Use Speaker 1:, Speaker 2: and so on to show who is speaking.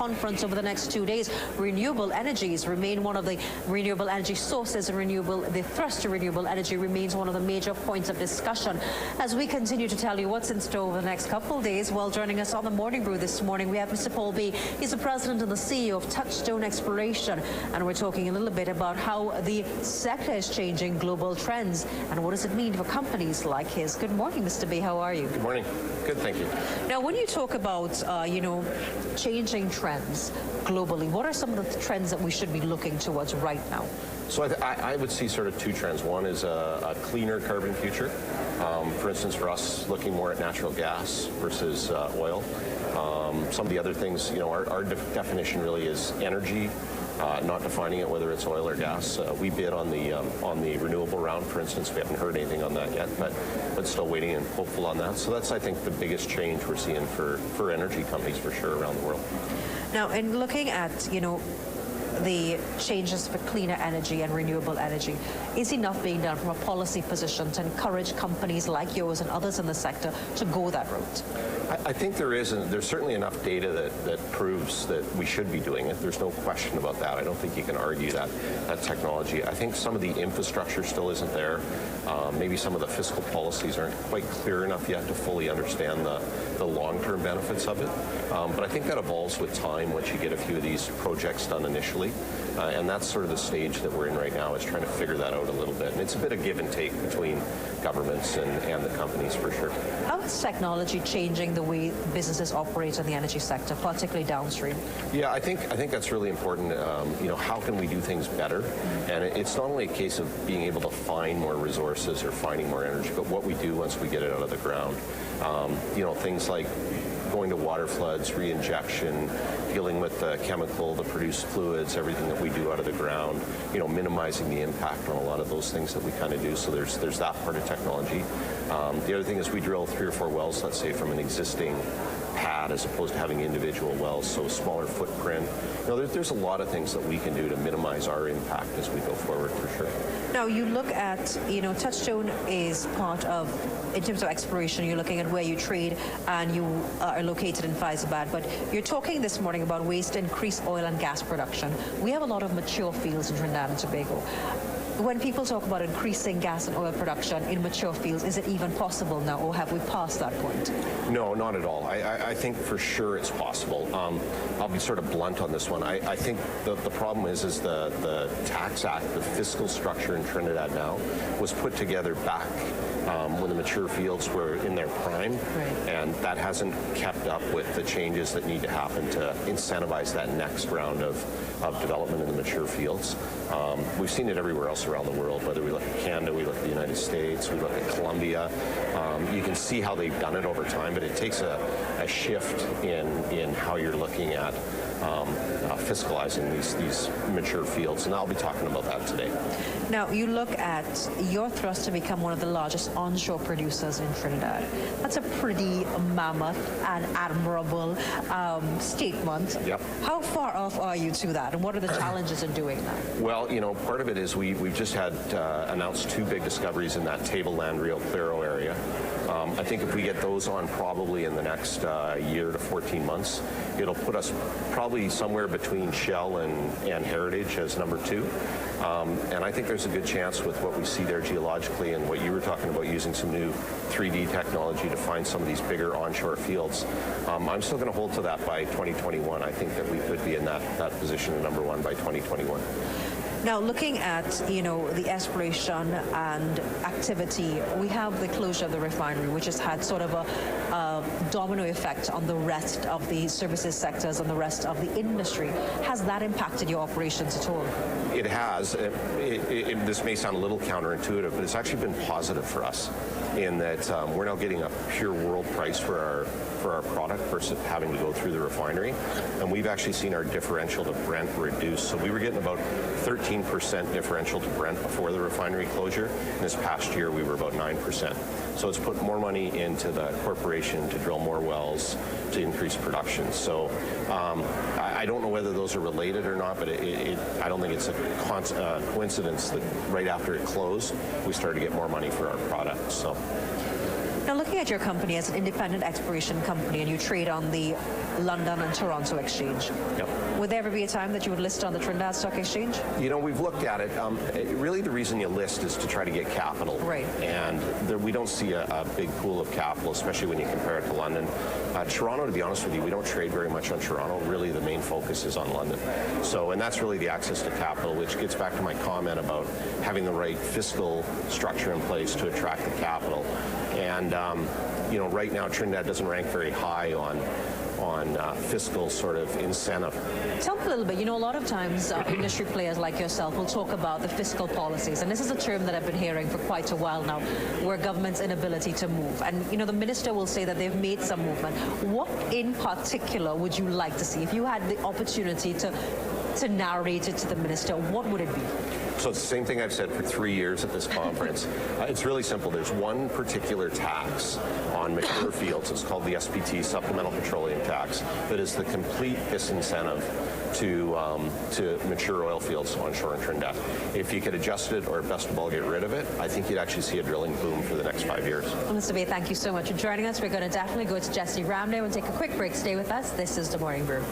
Speaker 1: conference over the next 2 days. Renewable energies remain one of the renewable energy sources, and the thrust to renewable energy remains one of the major points of discussion. As we continue to tell you what's in store over the next couple of days, well, joining us on the Morning Brew this morning, we have Mr. Paul Baay. He's the president and the CEO of Touchstone Exploration, and we're talking a little bit about how the sector is changing global trends and what does it mean for companies like his. Good morning, Mr. Baay. How are you?
Speaker 2: Good morning. Good, thank you.
Speaker 1: Now, when you talk about, changing trends globally, what are some of the trends that we should be looking towards right now?
Speaker 2: So I would see sort of two trends. One is a cleaner carbon future. For instance, for us, looking more at natural gas versus oil. Some of the other things, our definition really is energy, not defining it whether it's oil or gas. We bid on the renewable round, for instance. We haven't heard anything on that yet, but still waiting and hopeful on that. So that's, I think, the biggest change we're seeing for energy companies for sure around the world.
Speaker 1: Now, in looking at, the changes for cleaner energy and renewable energy, is enough being done from a policy position to encourage companies like yours and others in the sector to go that route?
Speaker 2: I think there is, and there's certainly enough data that proves that we should be doing it. There's no question about that. I don't think you can argue that technology. I think some of the infrastructure still isn't there. Maybe some of the fiscal policies aren't quite clear enough yet to fully understand the long-term benefits of it. But I think that evolves with time once you get a few of these projects done initially. And that's sort of the stage that we're in right now, is trying to figure that out a little bit. And it's a bit of give and take between governments and the companies for sure.
Speaker 1: How is technology changing the way businesses operate in the energy sector, particularly downstream?
Speaker 2: Yeah, I think that's really important. How can we do things better? And it's not only a case of being able to find more resources or finding more energy, but what we do once we get it out of the ground. Things like going to water floods, re-injection, dealing with the chemical, the produced fluids, everything that we do out of the ground, minimizing the impact on a lot of those things that we kind of do. So there's that part of technology. The other thing is we drill 3 or 4 wells, let's say, from an existing pad as opposed to having individual wells, so smaller footprint. There's a lot of things that we can do to minimize our impact as we go forward for sure.
Speaker 1: Now, you look at, Touchstone is part of, in terms of exploration, you're looking at where you trade and you are located in Faizabad, but you're talking this morning about ways to increase oil and gas production. We have a lot of mature fields in Trinidad and Tobago. When people talk about increasing gas and oil production in mature fields, is it even possible now, or have we passed that point?
Speaker 2: No, not at all. I think for sure it's possible. I'll be sort of blunt on this one. I think the problem is the Tax Act, the fiscal structure in Trinidad now, was put together back when the mature fields were in their prime,
Speaker 1: right.
Speaker 2: And that hasn't kept up with the changes that need to happen to incentivize that next round of development in the mature fields. We've seen it everywhere else around the world, whether we look at Canada, we look at the United States, we look at Colombia. You can see how they've done it over time, but it takes a shift in how you're looking at fiscalizing these mature fields, and I'll be talking about that today.
Speaker 1: Now, you look at your thrust to become one of the largest onshore producers in Trinidad. That's a pretty mammoth and admirable statement.
Speaker 2: Yep.
Speaker 1: How far off are you to that, and what are the challenges in doing that?
Speaker 2: Well, part of it is we've just had announced 2 big discoveries in that Tableland Rio Claro area. I think if we get those on probably in the next year to 14 months, it'll put us probably somewhere between Shell and Heritage as number 2. And I think there's a good chance with what we see there geologically and what you were talking about, using some new 3D technology to find some of these bigger onshore fields. I'm still going to hold to that by 2021. I think that we could be in that position of number 1 by 2021.
Speaker 1: Now, looking at, the exploration and activity, we have the closure of the refinery, which has had sort of a domino effect on the rest of the services sectors and the rest of the industry. Has that impacted your operations at all?
Speaker 2: It has. This may sound a little counterintuitive, but it's actually been positive for us in that we're now getting a pure world price for our product versus having to go through the refinery. And we've actually seen our differential to Brent reduce. So we were getting about 13% differential to Brent before the refinery closure. And this past year, we were about 9%. So it's put more money into the corporation to drill more wells to increase production. So I don't know whether those are related or not, but I don't think it's a coincidence that right after it closed, we started to get more money for our product. So.
Speaker 1: Now, looking at your company as an independent exploration company and you trade on the London and Toronto exchange,
Speaker 2: Yep.
Speaker 1: would there ever be a time that you would list on the Trinidad Stock Exchange?
Speaker 2: We've looked at it. Really, the reason you list is to try to get capital.
Speaker 1: Right.
Speaker 2: And we don't see a big pool of capital, especially when you compare it to London. Toronto, to be honest with you, we don't trade very much on Toronto. Really, the main focus is on London. And that's really the access to capital, which gets back to my comment about having the right fiscal structure in place to attract the capital. And, right now, Trinidad doesn't rank very high on fiscal sort of incentive.
Speaker 1: Tell me a little bit. A lot of times industry players like yourself will talk about the fiscal policies, and this is a term that I've been hearing for quite a while now, where government's inability to move. And, the minister will say that they've made some movement. What in particular would you like to see? If you had the opportunity to narrate it to the minister, what would it be?
Speaker 2: So it's the same thing I've said for 3 years at this conference. It's really simple. There's one particular tax on mature fields. It's called the SPT, Supplemental Petroleum Tax, that is the complete disincentive to mature oil fields onshore in Trinidad. If you could adjust it, or best of all, get rid of it, I think you'd actually see a drilling boom for the next 5 years.
Speaker 1: Well, Mr. Baay, thank you so much for joining us. We're going to definitely go to Jesse Ramday and take a quick break. Stay with us. This is The Morning Brew.